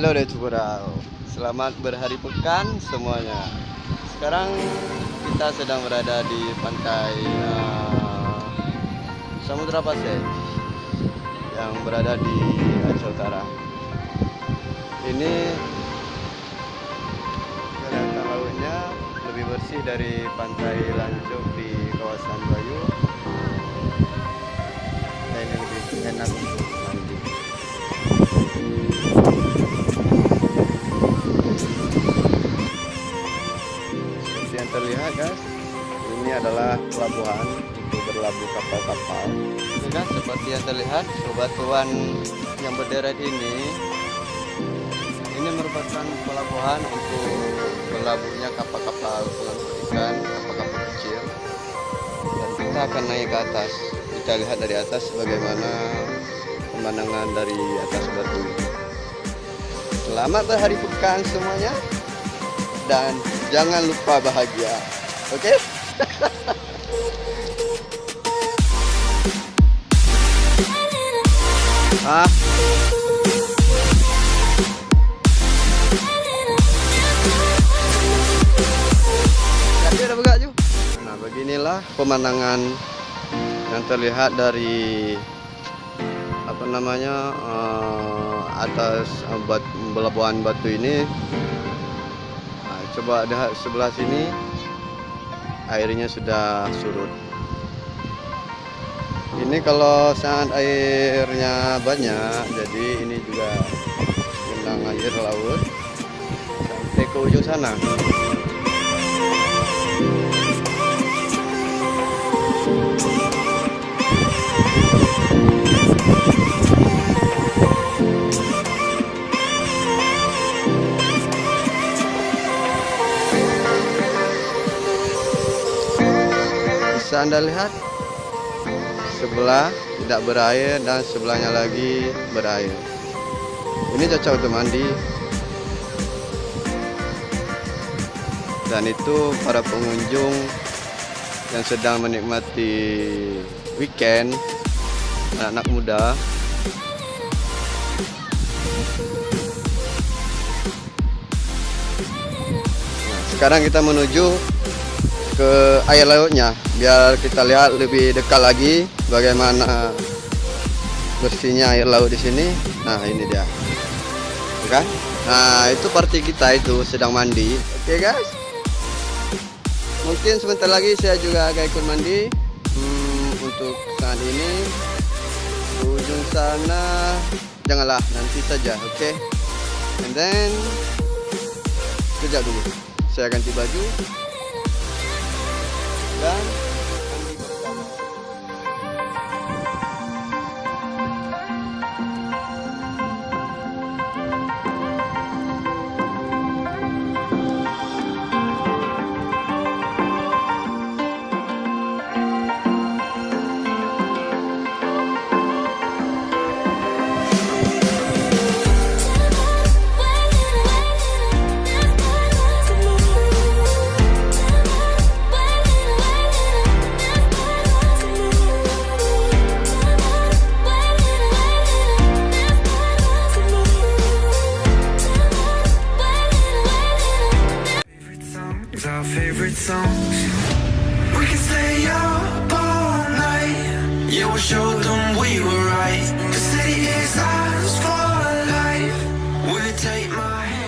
Halo Detukurau, selamat berhari pekan semuanya. Sekarang kita sedang berada di pantai Samudra Pasai yang berada di Aceh Utara. Ini kelihatan lautnya lebih bersih dari pantai Lancuk di kawasan Bayu. Dan ini lebih enak untuk mandi. Seperti yang terlihat guys, ini adalah pelabuhan untuk berlabuh kapal-kapal. Ini kan seperti yang terlihat, bebatuan yang berderet ini merupakan pelabuhan untuk berlabuhnya kapal-kapal pengangkut ikan, kapal-kapal kecil. Dan kita akan naik ke atas. Kita lihat dari atas bagaimana pemandangan dari atas batu ini. Selamat berhari pekan semuanya, dan jangan lupa bahagia. Oke? Nah, beginilah pemandangan yang terlihat dari atas pelabuhan batu ini. Nah, coba lihat sebelah sini, airnya sudah surut. Ini kalau saat airnya banyak, jadi ini juga genang air laut sampai ke ujung sana. Bisa Anda lihat, sebelah tidak berair dan sebelahnya lagi berair. Ini cocok untuk mandi. Dan itu para pengunjung yang sedang menikmati weekend, anak-anak muda. Nah, sekarang kita menuju ke air lautnya, biar kita lihat lebih dekat lagi bagaimana bersihnya air laut di sini. Nah, ini dia, kan? Nah, itu party kita itu sedang mandi. Oke guys, mungkin sebentar lagi saya juga akan ikut mandi. Untuk saat ini ujung sana janganlah, nanti saja. Oke? And then kejap dulu, saya ganti baju dan mandi bersama. Our favorite songs. We can stay up all night. Yeah, we'll show them we were right. The city is ours for life. Will you take my hand?